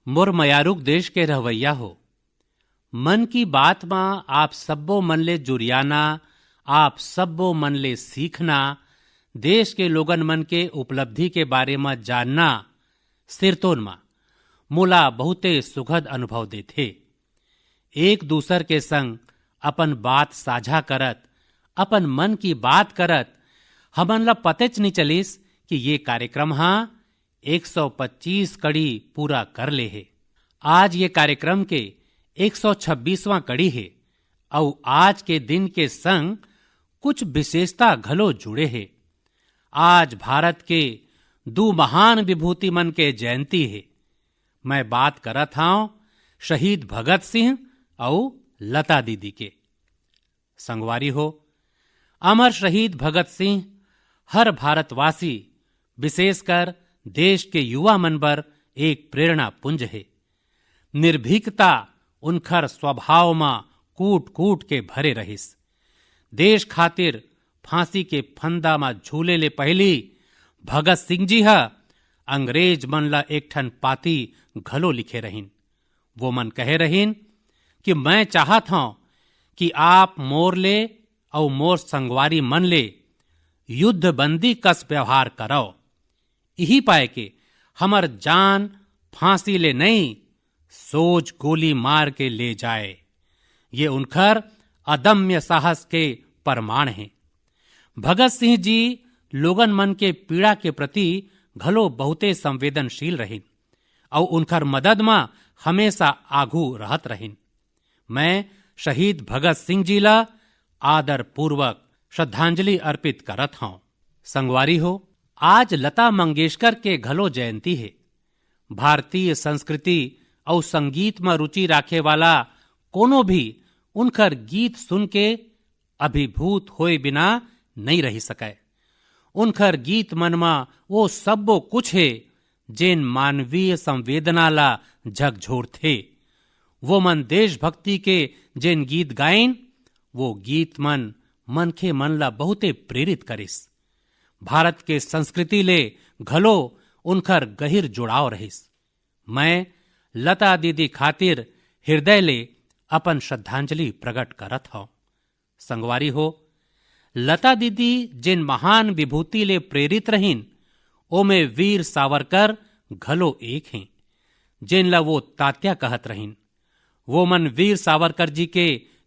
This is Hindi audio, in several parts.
मोर मयारुक देश के रहवैया हो। मन की बात में आप सब्बो मन ले जुरियाना, आप सब्बो मन ले सीखना, देश के लोगन मन के उपलब्धि के बारे में जानना सिरतोन मा मोला बहुते सुखद अनुभव देथे। एक दूसर के संग अपन बात साझा करत, अपन मन की बात करत, हमन ला पतेच नहीं चलिस कि ये कार्यक्रम 125 कड़ी पूरा कर ले है। आज ये कार्यक्रम के 126वां कड़ी है और आज के दिन के संग कुछ विशेषता घलो जुड़े है। आज भारत के दो महान विभूति मन के जयंती है। मैं बात करत हूं शहीद भगत सिंह और लता दीदी के। संगवारी हो, अमर शहीद भगत सिंह हर भारतवासी, विशेषकर देश के युवा मन पर एक प्रेरणा पुंज है। निर्भीकता उनखर स्वभाव में कूट कूट के भरे रहिस। देश खातिर फांसी के फंदा में झूले ले पहली भगत सिंह जी अंग्रेज मन ला एक ठन पाती घलो लिखे रहीन। वो मन कहे रहीन कि मैं चाहत हूं कि आप मोर ले और मोर संगवारी मन ले युद्ध बंदी कस व्यवहार करो। यही पाए के हमर जान फांसी ले नहीं, सोच गोली मार के ले जाए। ये उनकर अदम्य साहस के प्रमाण हैं। भगत सिंह जी लोगन मन के पीड़ा के प्रति घलो बहुते संवेदनशील रहीन और उनकर मदद में हमेशा आगू रहत रहीन। मैं शहीद भगत सिंह जी ला आदर पूर्वक श्रद्धांजलि अर्पित करत हूं। संगवारी हो, आज लता मंगेशकर के घलो जयंती है। भारतीय संस्कृति और संगीत में रुचि राखे वाला कोनो भी उनकर गीत सुन के अभिभूत होए बिना नहीं रही सके। उनकर गीत मन में वो सब्बो कुछ है जेन मानवीय संवेदना ला झकझोर थे। वो मन देशभक्ति के जेन गीत गायन, वो गीत मन के मन ला बहुते प्रेरित करिस। भारत के संस्कृति ले घलो उनकर गहिर जुड़ाव रहिस। मैं लता दीदी खातिर हृदय ले अपन श्रद्धांजलि प्रकट करत हूं। संगवारी हो, लता दीदी जिन महान विभूति ले प्रेरित रहीन, ओमे वीर सावरकर घलो एक हैं, जिन ला वो तात्या कहत रहीन। वो मन वीर सावरकर जी के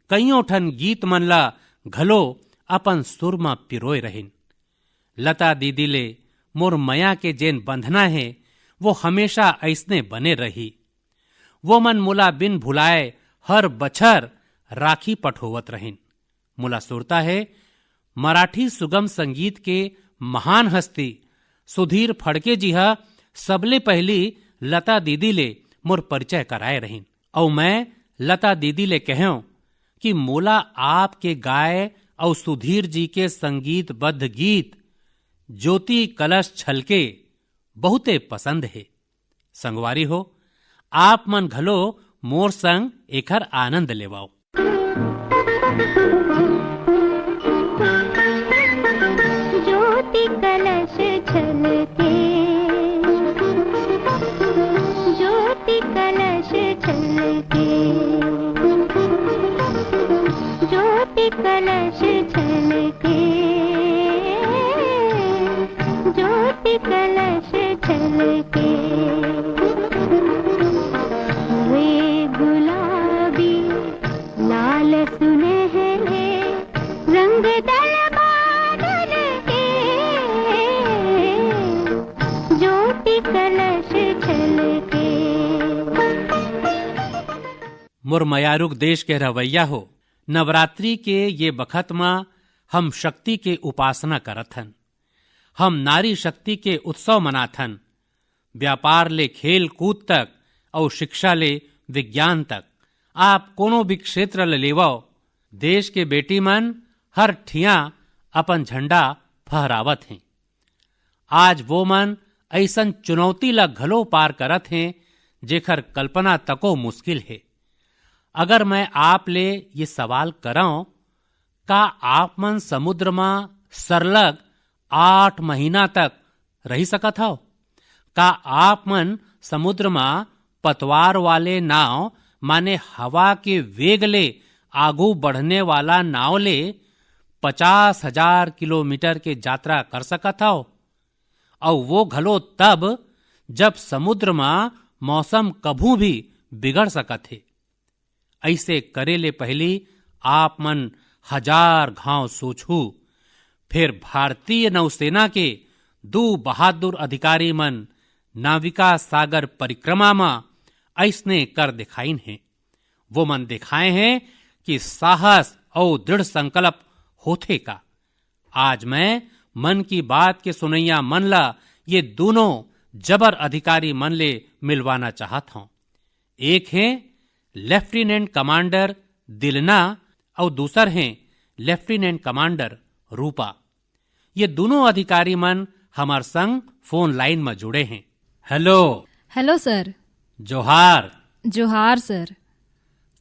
कईयों ठन गीत मन ला घलो अपन सुर में पिरोय रहीन। लता दीदी ले मोर मया के जेन बंधना है वो हमेशा ऐसने बने रही। वो मन मुला बिन भुलाए हर बछर राखी पठोवत रहीन। मुला सुरता है मराठी सुगम संगीत के महान हस्ती सुधीर फड़के जी सबले पहली लता दीदी ले मोर परिचय कराए रहीन। और मैं लता दीदी ले कहूं कि मोला आपके गाय और सुधीर जी के संगीतबद्ध गीत ज्योति कलश छलके बहुते पसंद है। संगवारी हो, आप मन घलो मोर संग एकर आनंद लेवाओ। ज्योति कलश छलके, ज्योति कलश छलके, ज्योति कलश छलके, ज्योति कलश छलके। वे गुलाबी लाल सुनहरे रंग दल बादल के, ज्योति कलश छलके। मोर मयारुक देश के रवैया हो, नवरात्रि के ये बखत में हम शक्ति के उपासना करथन। हम नारी शक्ति के उत्सव मनाथन। व्यापार ले खेल कूद तक और शिक्षा ले विज्ञान तक, आप कोनो भी क्षेत्र ले लेवाओ, देश के बेटी मन हर ठिया अपन झंडा फहरावत हैं। आज वो मन ऐसन चुनौती ला घलो पार करत हैं जेकर कल्पना तको मुश्किल है। अगर मैं आप ले ये सवाल कराऊं, का आप मन समुद्र में सरलग 8 महीना तक रही सकत हव? का आप मन समुद्र में पतवार वाले नाव माने हवा के वेग ले आगू बढ़ने वाला नाव ले 50,000 किलोमीटर के यात्रा कर सकत हौ। और वो घलो तब जब समुद्र में मौसम कभू भी बिगड़ सकत है। ऐसे करे ले पहली आप मन 1000 घाव सोचू। फिर भारतीय नौसेना के 2 बहादुर अधिकारी मन नाविका सागर परिक्रमा में ऐसने कर दिखाइन है। वो मन दिखाए हैं कि साहस और दृढ़ संकल्प होथे का। आज मैं मन की बात के सुनैया मन ला ये दोनों जबर अधिकारी मन ले मिलवाना चाहत हूं। एक है लेफ्टिनेंट कमांडर दिलना और दूसर हैं लेफ्टिनेंट कमांडर रूपा। ये दोनों अधिकारी मन हमार संग फोन लाइन में जुड़े हैं। हेलो। Hello sir. जोहार। जोहार सर।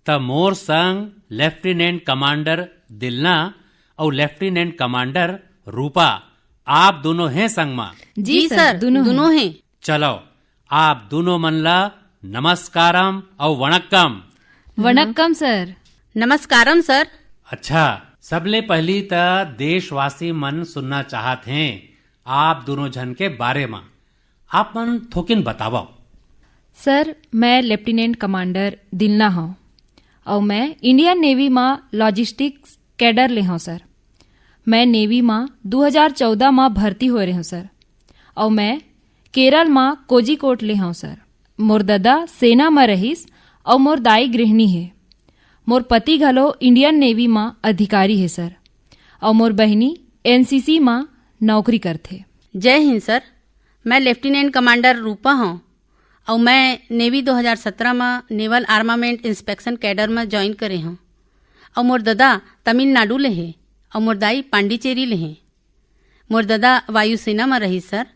त मोर संग लेफ्टिनेंट कमांडर दिलना और लेफ्टिनेंट कमांडर रूपा आप दोनों हैं संग में? जी सर, दोनों हैं। चलो आप दोनों मन ला नमस्कारम और वणक्कम। वणक्कम सर। नमस्कारम सर। अच्छा, सबले पहली त देशवासी मन सुनना चाहत हैं आप दोनों जन के बारे में। आप मन थोकिन बताओ। सर, मैं लेफ्टिनेंट कमांडर दिलना हूँ और मैं इंडियन नेवी में लॉजिस्टिक्स कैडर ले हूँ सर। मैं नेवी में 2014 में भर्ती हो रही हूँ सर और मैं केरल में कोझिकोड ले हूँ सर। मोर दादा सेना में रहीस और मोर दाई गृहिणी है। मोर पति घलो इंडियन नेवी में अधिकारी है सर और मोर बहनी एनसीसी में नौकरी करथे। जय हिंद सर। मैं लेफ्टिनेंट कमांडर रूपा हूँ और मैं नेवी 2017 में नेवल आर्मामेंट इंस्पेक्शन कैडर में ज्वाइन करे हूँ और मोर दादा तमिलनाडु ले है और मोर दाई पांडिचेरी ले हैं। मोर दादा वायुसेना में रही सर।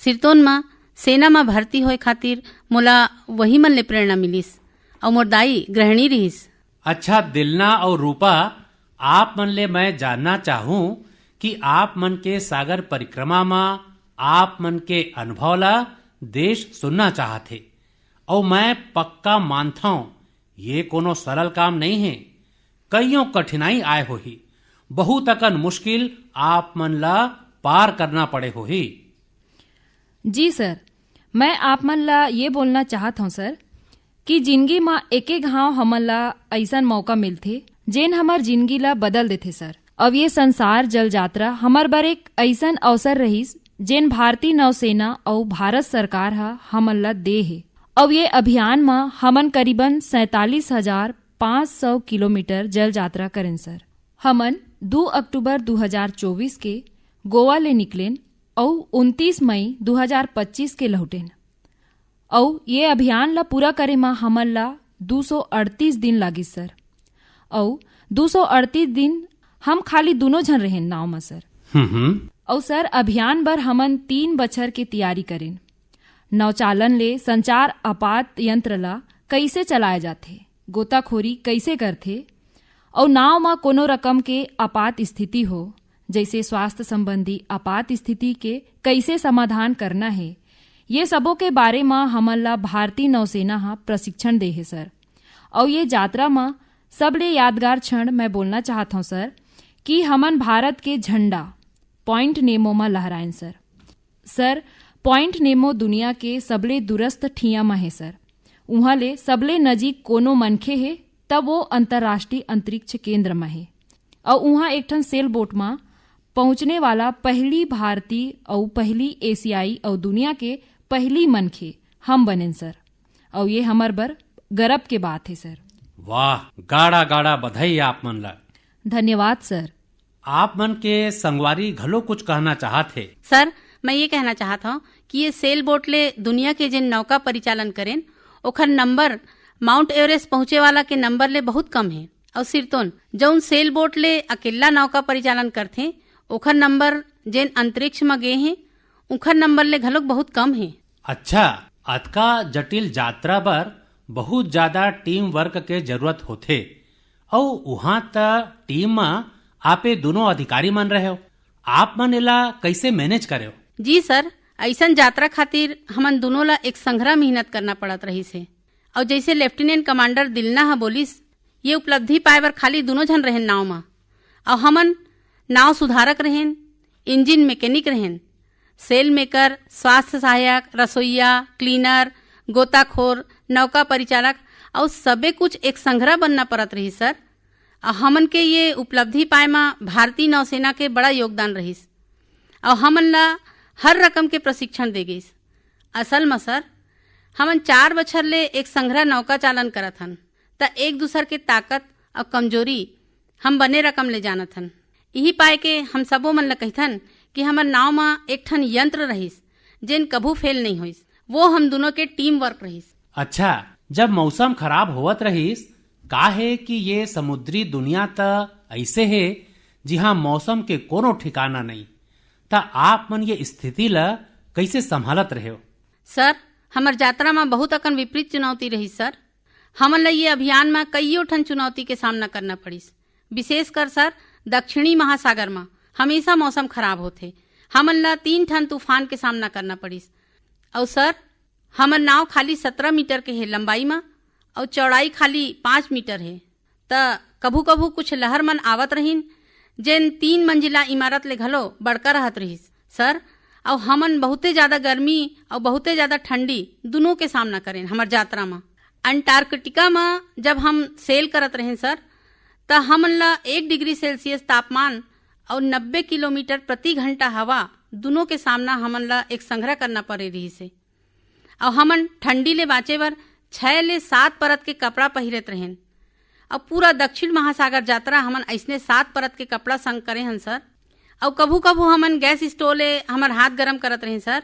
सिरतोन में सेना में भर्ती होए खातिर मोला वही मन ले प्रेरणा मिलिस और मोर दाई गृहिणी रहीस। अच्छा दिलना और रूपा, आप मन ले मैं जानना चाहूं कि आप मन के सागर परिक्रमा में आप मन के अनुभव ला देश सुनना चाहते और मैं पक्का मानता हूं ये कोनो सरल काम नहीं है। कईयों कठिनाई आए होही, बहुत अकन मुश्किल आप मन ला पार करना पड़े होही। जी सर, मैं आप मन ला ये बोलना चाहत हूँ सर कि जिंदगी में एक एक घाव हमन ला ऐसा मौका मिलथे जेन हमार जिंदगी ला बदल देथे सर। अब ये संसार जल यात्रा हमार बर एक ऐसा अवसर रहीस जेन भारतीय नौसेना और भारत सरकार हा हमन ला दे है। अब ये अभियान में हमन करीबन 47,500 किलोमीटर जल यात्रा करें सर। हमन 2 अक्टूबर 2024 के गोवा ले निकलेन और 29 मई 2025 के लौटेन और ये अभियान ला पूरा करे में हमन ला 238 दिन लागी सर। और 238 दिन हम खाली दोनों जन रहें नाव में सर। और सर अभियान बर हमन 3 बछर के तैयारी करें। नौचालन ले संचार आपात यंत्र ला कैसे चलाए जाथे, गोताखोरी कैसे करथे और नाव में कोनो रकम के आपात स्थिति हो जैसे स्वास्थ्य संबंधी आपात स्थिति के कैसे समाधान करना है, ये सबों के बारे में हमन ला भारतीय नौसेना हा प्रशिक्षण दे है सर। और ये यात्रा में सबले यादगार क्षण मैं बोलना चाहता हूँ सर कि हमन भारत के झंडा पॉइंट नेमो में लहराएं सर। सर पॉइंट नेमो दुनिया के सबले दूरस्थ ठिया में है सर। उहाँ ले सबले नजीक कोनो मनखे है तब वो अंतर्राष्ट्रीय अंतरिक्ष केंद्र में है और उहाँ एक ठन सेल बोट में पहुंचने वाला पहली भारतीय और पहली एशियाई और दुनिया के पहली मनखे हम बने सर। और ये हमार बर गर्व के बात है सर। वाह, गाड़ा गाड़ा बधाई आप मन ला। धन्यवाद सर। आप मन के संगवारी घलो कुछ कहना चाहते? सर मैं ये कहना चाहता हूँ कि ये सेल बोट ले दुनिया के जिन नौका परिचालन करें ओखर नंबर माउंट एवरेस्ट पहुंचे वाला के नंबर ले बहुत कम है और सिरतोन जौन सेल बोट ले अकेला नौका परिचालन करथे ओखर नंबर जेन अंतरिक्ष में गए हैं उखर नंबर ले घलोक बहुत कम है। अच्छा, अतका जटिल यात्रा बर बहुत ज्यादा टीम वर्क के जरूरत होथे और वहाँ त टीम में आपे दोनों अधिकारी मन रहे हो, आप मन एला कैसे मैनेज करे हो? जी सर, ऐसन यात्रा खातिर हमन दोनों ला एक संघरा मेहनत करना पड़त रही से। और जैसे लेफ्टिनेंट कमांडर दिलना हा बोलिस, ये उपलब्धि पाए बर खाली दोनों जन रहेन नाव में, और हमन नाव सुधारक रहेन, इंजन मैकेनिक रहेन, सेल मेकर, स्वास्थ्य सहायक, रसोईया, क्लीनर, गोताखोर, नौका परिचालक और सबे कुछ एक संघरा बनना पड़त रही सर। और हमन के ये उपलब्धि पाए में भारतीय नौसेना के बड़ा योगदान रहीस और हमन ला हर रकम के प्रशिक्षण दे गईस। असल में सर हमन 4 बछर ले एक संघरा नौका चालन करत हन, त एक दूसर के ताकत और कमजोरी हम बने रकम ले जानत हन। यही पाए के हम सबो मन ला कहिथन कि हमर नाव में एक ठन यंत्र रहीस जेन कभू फेल नहीं होइस, वो हम दोनों के टीम वर्क रहीस। अच्छा, जब मौसम खराब होवत रहीस, का है कि ये समुद्री दुनिया त ऐसे है जिहाँ मौसम के कोनो ठिकाना नहीं, त आप मन ये स्थिति ला कैसे संभालत रहे हो? सर हमर यात्रा में बहुत अकन विपरीत चुनौती रही सर। हमन ला ये अभियान में कईयों ठन चुनौती के सामना करना पड़िस। विशेषकर सर दक्षिणी महासागर में हमेशा मौसम खराब होते, हमन ला 3 ठन तूफान के सामना करना पड़िस। और सर हमर नाव खाली 17 मीटर के है लंबाई में और चौड़ाई खाली 5 मीटर है, त कभू कभू कुछ लहर मन आवत रहीन जेन 3 मंजिला इमारत ले घलो बड़का रहत रहीस सर। और हमन बहुते ज्यादा गर्मी और बहुते ज्यादा ठंडी दोनों के सामना करें हमर यात्रा में। अंटार्कटिका में जब हम सेल करत रहे सर, त हमन ला 1 डिग्री सेल्सियस तापमान और 90 किलोमीटर प्रति घंटा हवा दोनों के सामना हमन ला एक संग्रह करना पड़े रही से। और हमन ठंडी ले बाँचे बर 6 ले 7 परत के कपड़ा पहिरत रहें। और पूरा दक्षिण महासागर यात्रा हमन ऐसने 7 परत के कपड़ा संग करे हन सर। और कभू कभू हमन गैस स्टोव ले हमर हाथ गरम करत रहे सर।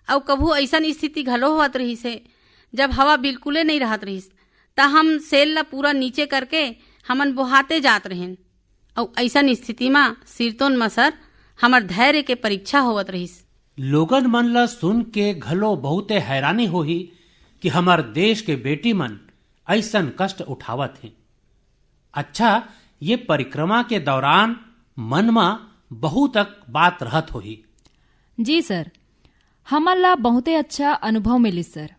और कभू ऐसन स्थिति घलो होत रही से जब हवा बिल्कुले नहीं रहत रहीस, त हम सेल ला पूरा नीचे करके हमन बुहाते जात रहें। और ऐसन स्थिति में सिरतोन में सर हमर धैर्य के परीक्षा होवत रहीस। लोगन मन ला सुन के घलो बहुते हैरानी होही कि हमार देश के बेटी मन ऐसन कष्ट उठावत हैं। अच्छा, ये परिक्रमा के दौरान मन में बहुत तक बात रहत होही। जी सर, हमन ला बहुते अच्छा अनुभव मिलिस सर।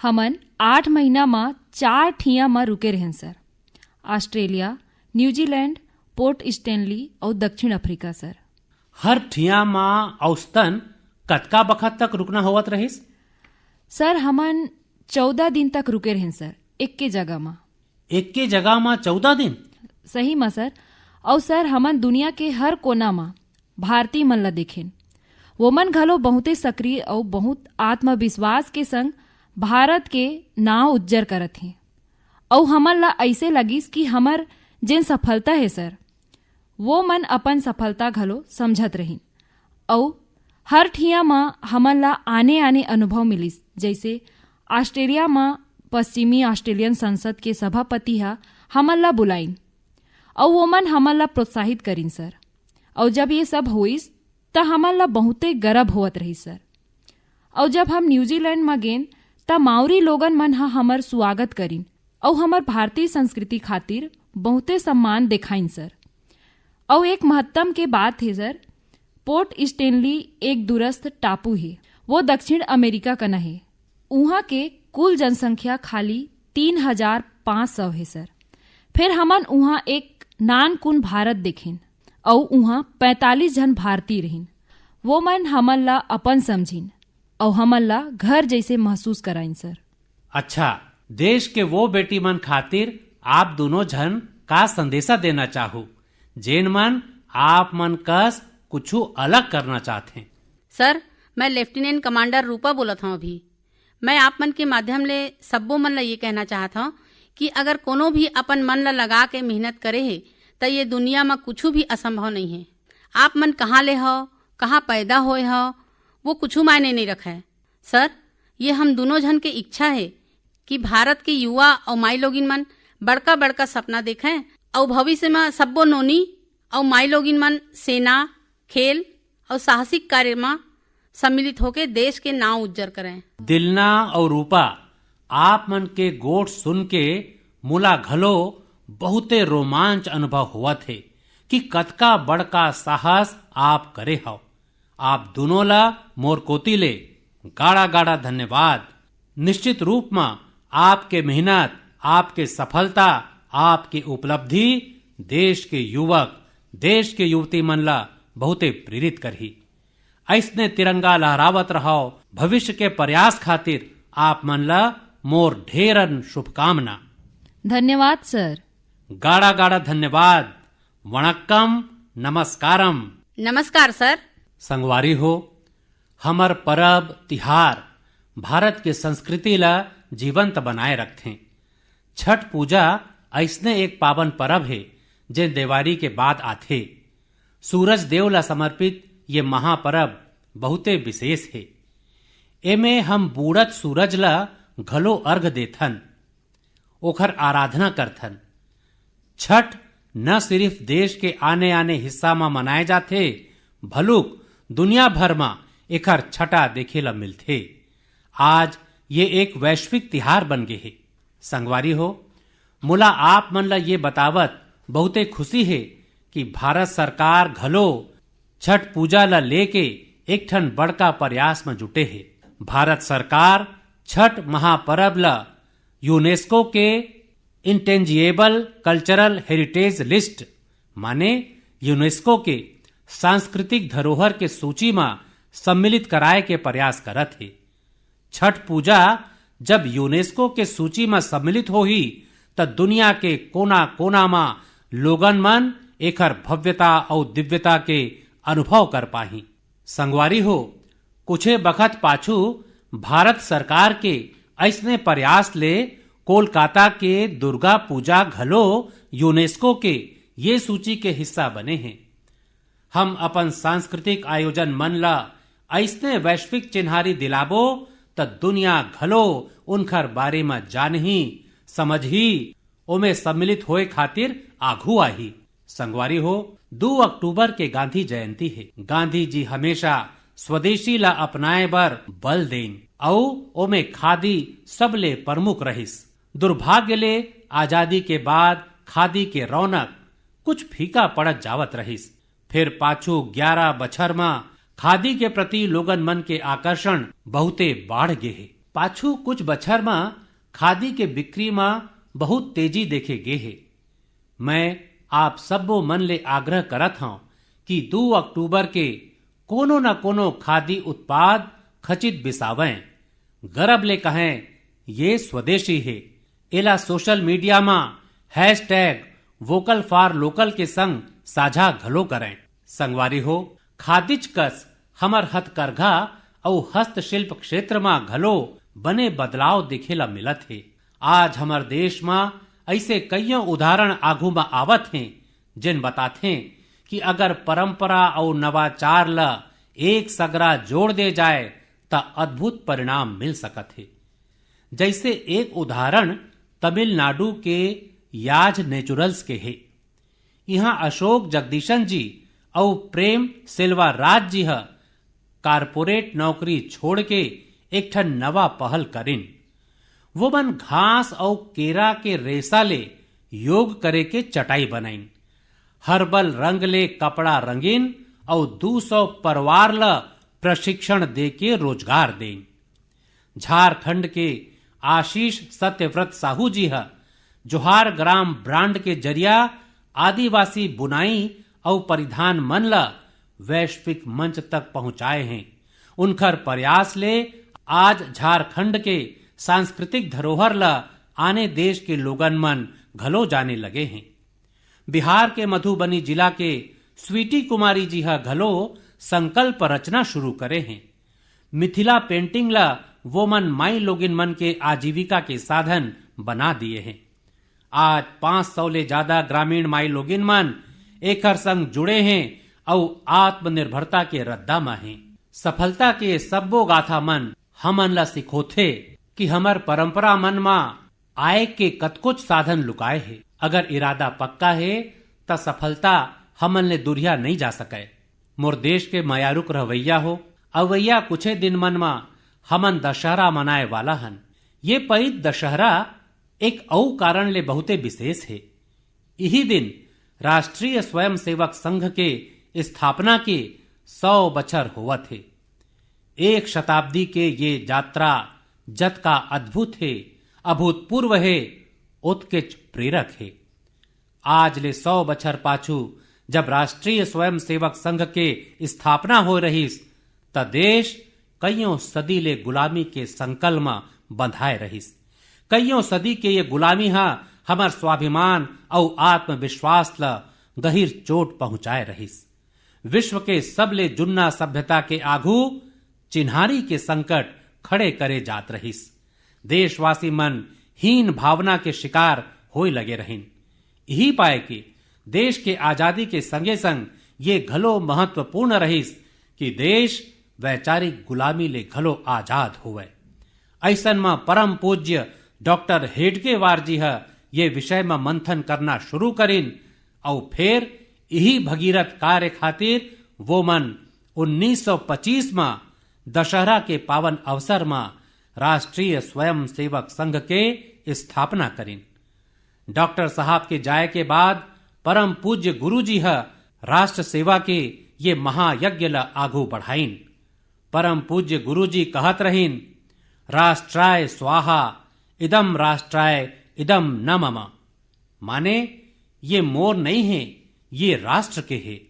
हमन 8 महीना में 4 ठिया में रुके रहें sir. Australia, New Zealand, port Stanley और दक्षिण अफ्रीका सर। हर ठिया में औसतन कतका बखत तक रुकना होवत रहीस? सर हमन 14 दिन तक रुके रहें सर, एक के जगह में। एक के जगह में 14 दिन? सही में सर। और सर हमन दुनिया के हर कोना में भारतीय मन ला देखें। वो मन घलो बहुते सक्रिय और बहुत आत्मविश्वास के संग भारत के नाव उज्जर करत हैं। और हमन ला ऐसे लगिस कि हमर जिन सफलता है सर, वो मन अपन सफलता घलो समझत रही। और हर ठिया में हमन ला आने आने अनुभव मिलिस। जैसे ऑस्ट्रेलिया में पश्चिमी ऑस्ट्रेलियन संसद के सभापति हा हमन ला बुलाइन और वो मन हमन ला प्रोत्साहित करीन सर। और जब ये सब होइस त हमन ला बहुते गर्व होवत रही सर। और जब हम न्यूजीलैंड में गेन त माउरी लोगन मन हा हमर स्वागत करीन और हमर भारतीय संस्कृति खातिर बहुते सम्मान दिखाइन सर। और एक महत्तम के बात है सर, पोर्ट स्टेनली एक दूरस्थ टापू है, वो दक्षिण अमेरिका का न है। उहाँ के कुल जनसंख्या खाली 3500 है सर। फिर हमन उहाँ एक नानकुन भारत देखें और उहाँ 45 जन भारतीय रहीन। वो मन हमन ला अपन समझिन और हमन ला घर जैसे महसूस कराइन सर। अच्छा, देश के वो बेटी मन खातिर आप दोनों जन का संदेशा देना चाहू जेन मन आप मन कस कुछ अलग करना चाहते हैं? सर मैं लेफ्टिनेंट कमांडर रूपा बोलत हूँ। अभी मैं आप मन के माध्यम ले सबो मन ला ये कहना चाहत हूँ कि अगर कोनो भी अपन मन ला लगा के मेहनत करे है तो ये दुनिया में कुछ भी असंभव नहीं है। आप मन कहाँ ले हो, कहाँ पैदा होए हो, वो कुछ मायने नहीं रखा है सर। ये हम दोनों जन के इच्छा है कि भारत के युवा और माई लोगिन मन बड़का बड़का सपना देखें और भविष्य में सबो नोनी और माई लोगिन मन सेना, खेल और साहसिक कार्य में सम्मिलित होकर देश के नाम उज्जर करें। दिलना और रूपा, आप मन के गोठ सुन के मुला घलो बहुते रोमांच अनुभव हुआ थे कि कतका बड़का साहस आप करे हो आप दोनों ला मोर कोतिले गाड़ा गाड़ा धन्यवाद। निश्चित रूप में आपके मेहनत, आपके सफलता, आपकी उपलब्धि देश के युवक, देश के युवती मन ला बहुते प्रेरित करही। ऐसने तिरंगा लहरावत रहो भविष्य के प्रयास खातिर आप मन ला मोर ढेरन शुभकामना। धन्यवाद सर। गाड़ा गाड़ा धन्यवाद। वणक्कम, नमस्कारम। नमस्कार सर। संगवारी हो, हमर परब तिहार भारत के संस्कृति ला जीवंत बनाए रखते। छठ पूजा ऐसने एक पावन परब है जे देवारी के बाद आथे। सूरज देव ला समर्पित ये महापर्व बहुते विशेष है। एमे हम बूढ़त सूरज ला घलो अर्घ देथन, ओखर आराधना करथन। छठ न सिर्फ देश के आने आने हिस्सा में मनाए जाथे, भलुक दुनिया भर में एखर छटा देखे ला मिलथे। आज ये एक वैश्विक तिहार बन गए है। संगवारी हो, मुला आप मन ला ये बतावत बहुते खुशी है कि भारत सरकार घलो छठ पूजा ला लेके एक ठन बड़का प्रयास में जुटे है। भारत सरकार छठ महापर्व ला यूनेस्को के इंटेंजिबल कल्चरल हेरिटेज लिस्ट माने यूनेस्को के सांस्कृतिक धरोहर के सूची में सम्मिलित कराए के प्रयास करत है। छठ पूजा जब यूनेस्को के सूची में सम्मिलित होही त दुनिया के कोना कोना में लोगन मन एकर भव्यता और दिव्यता के अनुभव कर पाही। संगवारी हो, कुछे बखत पाछू भारत सरकार के ऐसने प्रयास ले कोलकाता के दुर्गा पूजा घलो यूनेस्को के ये सूची के हिस्सा बने हैं। हम अपन सांस्कृतिक आयोजन मन ला ऐसने वैश्विक चिन्हारी दिलाबो त दुनिया घलो उनकर बारे में जानही समझही ओमे सम्मिलित होए खातिर आघू आही। संगवारी हो, 2 अक्टूबर के गांधी जयंती है। गांधी जी हमेशा स्वदेशी ला अपनाए बर बल देन औ ओमे खादी सबले प्रमुख रहिस। दुर्भाग्य ले आजादी के बाद खादी के रौनक कुछ फीका पड़त जावत रहिस। फिर पाछू 11 बछर में खादी के प्रति लोगन मन के आकर्षण बहुते बाढ़ गे है। पाछू कुछ बछर में खादी के बिक्री में बहुत तेजी देखे गे है। मैं आप सबो मन ले आग्रह करत हूं कि 2 अक्टूबर के कोनो न कोनो खादी उत्पाद खचित बिसावें, गर्व ले कहें ये स्वदेशी है। एला सोशल मीडिया में #वोकल फॉर लोकल के संग साझा घलो करें। संगवारी हो, खादिच कस हमर हथकरघा और हस्तशिल्प क्षेत्र में घलो बने बदलाव दिखेला मिलत है। आज हमर देश में ऐसे कईयों उदाहरण आगू में आवत हैं जिन बताते कि अगर परंपरा और नवाचार ला एक सगरा जोड़ दे जाए त अद्भुत परिणाम मिल सकत है। जैसे एक उदाहरण तमिलनाडु के याज नेचुरल्स के है। यहाँ अशोक जगदीशन जी और प्रेम सेल्वा राज जी कारपोरेट नौकरी छोड़ के एक ठन नवा पहल करिन। वो मन घास और केरा के रेसा ले योग करे के चटाई बनाइन। हर्बल रंग ले कपड़ा रंगीन और 200 परिवार ला प्रशिक्षण दे के रोजगार दें। झारखंड के आशीष सत्यव्रत साहू जी जोहार ग्राम ब्रांड के जरिया आदिवासी बुनाई और परिधान मन ला वैश्विक मंच तक पहुंचाए हैं। उनकर प्रयास ले आज झारखंड के सांस्कृतिक धरोहर ला आने देश के लोगन मन घलो जाने लगे हैं। बिहार के मधुबनी जिला के स्वीटी कुमारी जी घलो संकल्प रचना शुरू करे हैं। मिथिला पेंटिंग ला वो मन माई लोगिन मन के आजीविका के साधन बना दिए हैं। आज 500 ले ज्यादा ग्रामीण माई लोगिन मन एकर संग जुड़े हैं और आत्मनिर्भरता के रद्दा में हैं। सफलता के सब्बो गाथा मन हमन ला सिखोथे कि हमर परंपरा मन मा आय के कतकुछ साधन लुकाए है। अगर इरादा पक्का है त सफलता हमन ले दुरिया नहीं जा सके। मोर देश के मयारुक रवैया हो, अवैया कुछे दिन मन मा हमन दशहरा मनाए वाला हन। ये पवित्र दशहरा एक औ कारण ले बहुते विशेष है। यही दिन राष्ट्रीय स्वयंसेवक संघ के स्थापना के 100 बछर हुआ थे। एक शताब्दी के ये यात्रा जत का अद्भुत है, अभूतपूर्व है, उत्कृष्ट प्रेरक है। आज ले 100 बछर पाछू जब राष्ट्रीय स्वयंसेवक संघ के स्थापना हो रही त देश कईयों सदी ले गुलामी के संकल्प में बंधाए रहीस। कईयों सदी के ये गुलामी हमार स्वाभिमान और आत्मविश्वास ला गहीर चोट पहुंचाए रहीस। विश्व के सबले जुन्ना सभ्यता के आगू चिन्हारी के संकट खड़े करे जात रहीस। देशवासी मन हीन भावना के शिकार होए लगे रहीन। यही पाए कि देश के आजादी के संगे संग ये घलो महत्वपूर्ण रहीस कि देश वैचारिक गुलामी ले घलो आजाद होवे। ऐसन में परम पूज्य डॉक्टर हेडगेवार जी ये विषय में मंथन करना शुरू करीन और फिर यही भगीरथ कार्य खातिर वो मन 1925 में दशहरा के पावन अवसर में राष्ट्रीय स्वयंसेवक संघ के स्थापना करीन। डॉक्टर साहब के जाए के बाद परम पूज्य गुरु जी राष्ट्र सेवा के ये महायज्ञ ला आगू बढ़ाइन। परम पूज्य गुरु जी कहत रहीन, राष्ट्राय स्वाहा इदम राष्ट्राय इदम न मम। माने ये मोर नहीं है, ये राष्ट्र के है।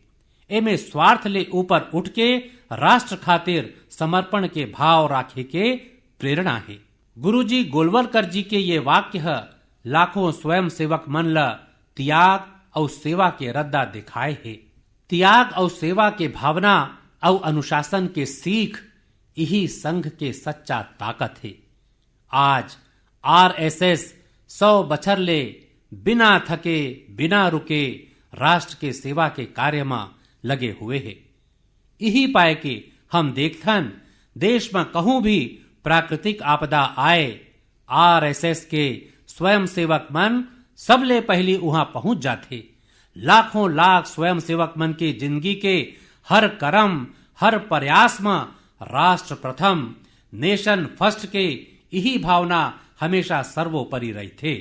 एमे स्वार्थ ले ऊपर उठ के राष्ट्र खातिर समर्पण के भाव राखे के प्रेरणा है। गुरु जी गोलवलकर जी के ये वाक्य लाखों स्वयं सेवक मन ला त्याग और सेवा के रद्दा दिखाए है। त्याग और सेवा के भावना और अनुशासन के सीख यही संघ के सच्चा ताकत है। आज आरएसएस 100 बछर ले बिना थके बिना रुके राष्ट्र के सेवा के कार्य में लगे हुए है। यही पाए कि हम देखथन देश में कहूं भी प्राकृतिक आपदा आए, आरएसएस के स्वयंसेवक मन सबले पहली वहां पहुंच जाते। लाखों लाख स्वयंसेवक मन की जिंदगी के हर कर्म हर प्रयास में राष्ट्र प्रथम नेशन फर्स्ट के यही भावना हमेशा सर्वोपरि रही थे।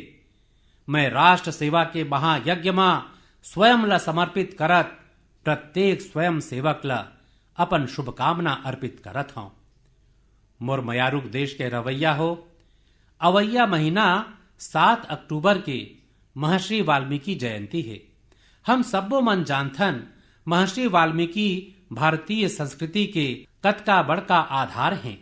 मैं राष्ट्र सेवा के महायज्ञ में स्वयं ला समर्पित करत प्रत्येक स्वयं सेवक ला अपन शुभकामना अर्पित करत हूं। मोर मयारुक देश के रवैया हो, अवैया महीना 7 अक्टूबर के महर्षि वाल्मीकि जयंती है। हम सबो मन जानथन महर्षि वाल्मीकि भारतीय संस्कृति के कतका बड़का आधार हैं।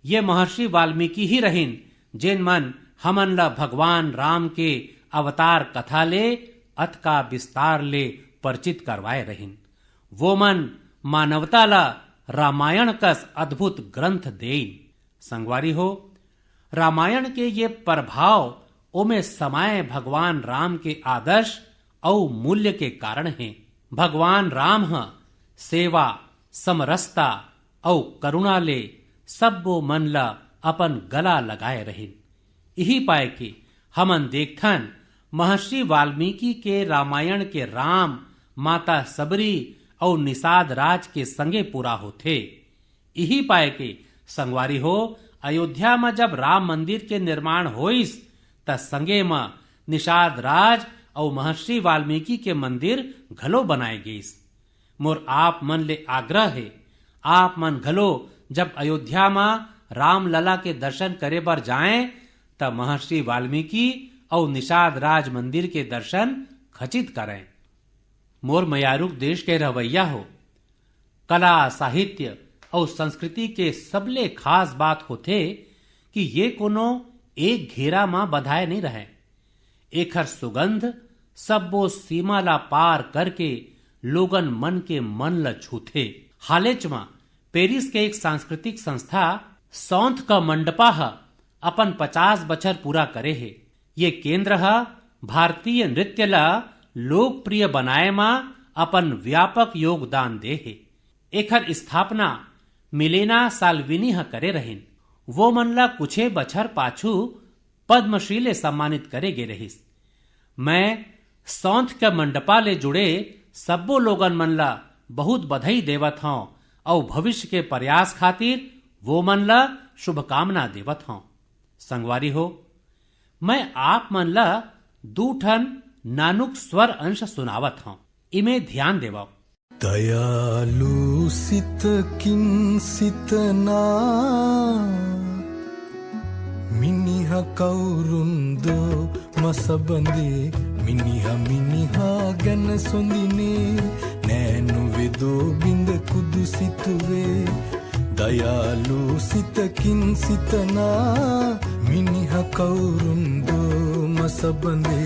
ये महर्षि वाल्मीकि ही रहीन जेन मन हमन ला भगवान राम के अवतार कथा ले अतका विस्तार ले परिचित करवाए रहीन। वो मन मानवता ला रामायण कस अद्भुत ग्रंथ देइन। संगवारी हो, रामायण के ये प्रभाव ओमे समाये भगवान राम के आदर्श और मूल्य के कारण हैं। भगवान राम सेवा समरसता और करुणा ले सबो मन ला अपन गला लगाए रहीन। यही पाए कि हमन देखथन महर्षि वाल्मीकि के रामायण के राम माता सबरी और निषाद राज के संगे पूरा होथे। यही पाए कि संगवारी हो, अयोध्या में जब राम मंदिर के निर्माण होइस त संगे में निषाद राज और महर्षि वाल्मीकि के मंदिर घलो बनाए गईस। मोर आप मन ले आग्रह है, आप मन घलो जब अयोध्या में राम लला के दर्शन करे बर जाएं तब महर्षि वाल्मीकि और निषाद राज मंदिर के दर्शन खचित करें। मोर मयारुक देश के रवैया हो, कला साहित्य और संस्कृति के सबले खास बात होते कि ये कोनो एक घेरा में बधाए नहीं रहे। एखर सुगंध सबो सीमा ला पार करके लोगन मन के मन ला छूथे। हालेच में पेरिस के एक सांस्कृतिक संस्था सौंथ का मंडपा अपन 50 बछर पूरा करे है। ये केंद्र भारतीय नृत्य ला लोकप्रिय बनाए में अपन व्यापक योगदान दे है। एखर स्थापना मिलेना साल्विनी करे रहीन। वो मन ला कुछे बछर पाछू पद्मश्री ले सम्मानित करे गे रहीस। मैं सौंथ के मंडपा ले जुड़े सबो लोगन मन ला बहुत बधाई देवत हूं और भविष्य के प्रयास खातिर वो मन ला शुभकामना देवत हूं। संगवारी हो, मैं आप मन ला 2 ठन नानुक स्वर अंश सुनावत हूं। इमे ध्यान देवो। दयालु सितकिन सितना मिनिह कौरुंदो मसबंदे मिनिह मिनिह गन सोंदिने नैनु वेदो बिंद कुदुसितुवे दयालु सितकिन सितना मिनिह कौरुंदो मसबंदे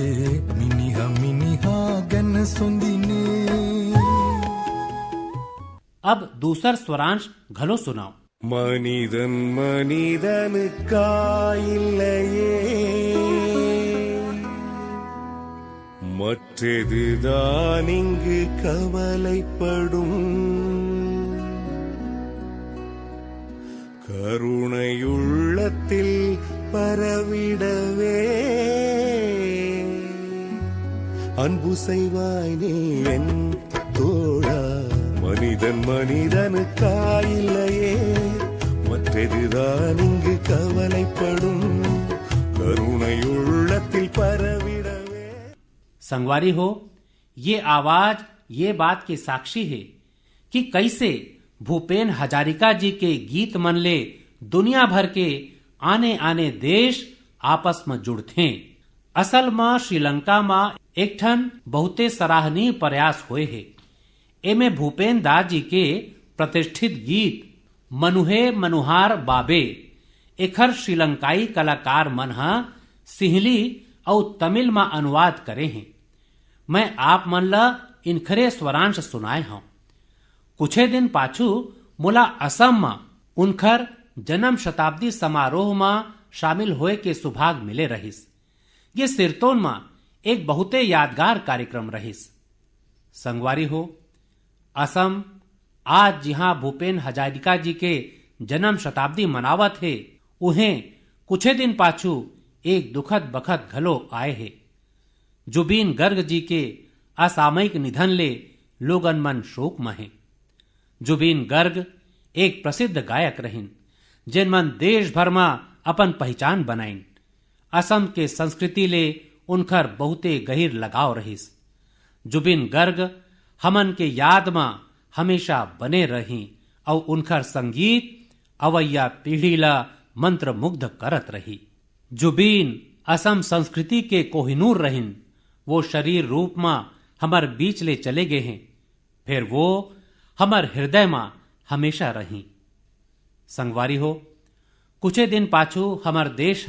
मिनिह मिनिह गन सोंदिने। अब दूसर स्वरांश घलो सुनाओ। மனிதன் மனிதனுக்காயில்லையே மற்றதுதான் இங்கு கவலைப்படும் கருணையுள்ளத்தில் பரவிடவே அன்பு செய்வாய் நீ என் தோழா மனிதன் மனிதனுக்காயில்லையே மற்றதுதான் இங்கு கவலைப்படும் கருணையுள்ளத்தில் பரவிடவே। संगवारी हो, ये आवाज ये बात के साक्षी है कि कैसे भूपेन हजारिका जी के गीत मनले दुनिया भर के आने आने देश आपस में जुड़थे। असल में श्रीलंका में एक ठन बहुते सराहनीय प्रयास हुए है। एमे भूपेन दास जी के प्रतिष्ठित गीत मनुहे मनुहार बाबे एखर श्रीलंकाई कलाकार मन हा सिंहली और तमिल में अनुवाद करे हैं। मैं आप मन ला इनखरे स्वरांश सुनाए हूं। कुछ दिन पाछू मोला असम में उनखर जन्म शताब्दी समारोह में शामिल होए के सौभाग मिले रहिस। ये सिरतोन में एक बहुते यादगार कार्यक्रम रहिस। संगवारी हो, असम आज जहां भूपेन हजारिका जी के जन्म शताब्दी मनावत है, उन्हें कुछ दिन पाछू एक दुखद बखत घलो आए है। जुबीन गर्ग जी के असामयिक निधन ले लोगन मन शोक में है। जुबीन गर्ग एक प्रसिद्ध गायक रहिन, जिन मन देश भर में अपन पहचान बनाइन। असम के संस्कृति ले उनकर बहुते गहीर लगाव रहिस। जुबीन गर्ग हमन के याद में हमेशा बने रही और उनकर संगीत अवैया पीढ़ी ला मंत्र मुग्ध करत रही। जुबीन असम संस्कृति के कोहिनूर रहिन। वो शरीर रूप में हमर बीच ले चले गए हैं, फिर वो हमर हृदय में हमेशा रही। संगवारी हो, कुछ दिन पाछू हमर देश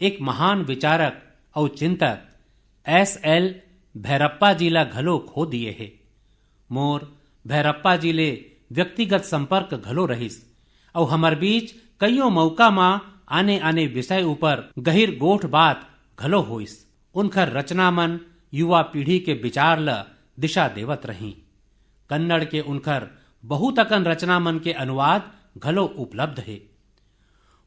एक महान विचारक और चिंतक S.L. भैरप्पा जी ला घलो खो दिए है। मोर भैरप्पा जी ले व्यक्तिगत संपर्क घलो रहिस और हमर बीच कईयों मौका में आने आने विषय ऊपर गहीर गोठ बात घलो होइस। उनकर रचना मन युवा पीढ़ी के विचार ला दिशा देवत रही। कन्नड़ के उनकर बहुत अकन रचना मन के अनुवाद घलो उपलब्ध है।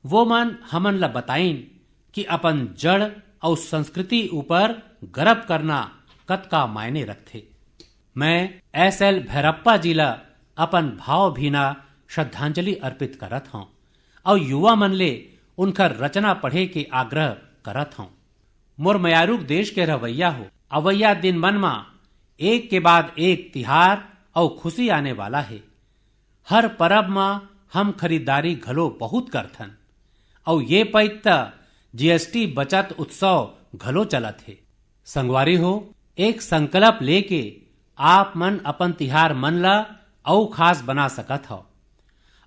वो मन हमन ला बताइन कि अपन जड़ और संस्कृति ऊपर गर्व करना कत का मायने रखते। मैं S.L. भैरप्पा जी ला अपन भाव भीना श्रद्धांजलि अर्पित करत हूं और युवा मन ले उनकर रचना पढ़े के आग्रह करत हूं। मोर मयारुक देश के रवैया हो, अवैया दिन मन में एक के बाद एक तिहार और खुशी आने वाला है। हर परब में हम खरीदारी घलो बहुत करथन और ये पैत GST बचत उत्सव घलो चलत है। संगवारी हो, एक संकल्प लेके आप मन अपन तिहार मन ला औ खास बना सकत हो।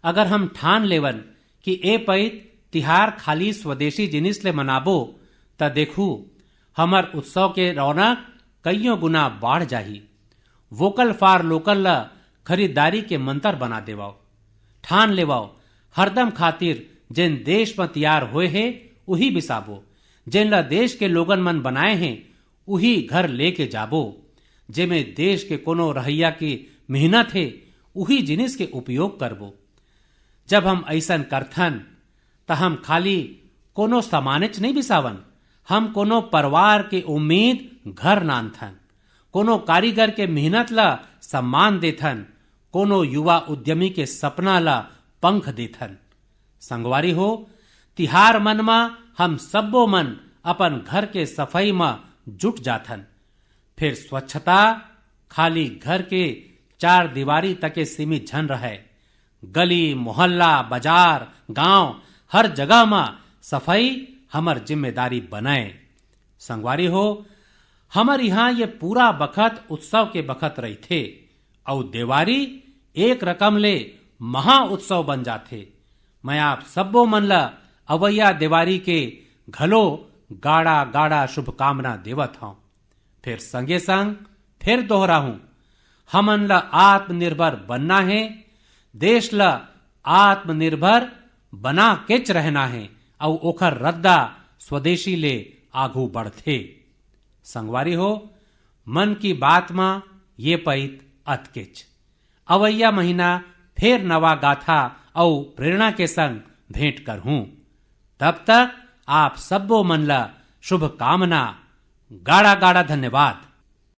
अगर हम ठान लेवन कि ए पैत तिहार खाली स्वदेशी जिनिस ले मनाबो त देखू हमर उत्सव के रौनक कईयों गुना बढ़ जाही। वोकल फॉर लोकल ला खरीदारी के मंत्र बना देवाओ। ठान लेवाओ हरदम खातिर जिन देश में तैयार हुए है उही बिसाबो। जिन ला देश के लोगन मन बनाए हैं उही घर लेके जाबो। जेमे देश के कोनो रहैया की मेहनत है उही जिनिस के उपयोग करबो। जब हम ऐसन करथन त हम खाली कोनो सामानिच नहीं बिसावन, हम कोनो परिवार के उम्मीद घर नानथन, कोनो कारीगर के मेहनत ला सम्मान देथन, कोनो युवा उद्यमी के सपना ला पंख देथन। संगवारी हो, तिहार मन मा हम सब्बो मन अपन घर के सफाई में जुट जाथन। फिर स्वच्छता खाली घर के चार दीवारी तके सीमित झन रहे। गली मोहल्ला बाजार गांव हर जगह में सफाई हमर जिम्मेदारी बनाए। संगवारी हो, हमर यहाँ ये पूरा बखत उत्सव के बखत रही थे और देवारी एक रकम ले महा उत्सव बन जाथे। मैं आप सबो मन ला अवैया देवारी के घलो गाड़ा गाड़ा शुभकामना देवत हूं। फिर संगे संग फिर दोहराहूं, हमन ला आत्मनिर्भर बनना है, देश ला आत्मनिर्भर बना केच रहना है और ओखर रद्दा स्वदेशी ले आगू बढ़थे। संगवारी हो, मन की बात में ये पैत अतकेच। अवैया महीना फिर नवा गाथा और प्रेरणा के संग भेंट कर हूं। तब तक आप सबो मन ला शुभकामना। गाड़ा गाड़ा धन्यवाद।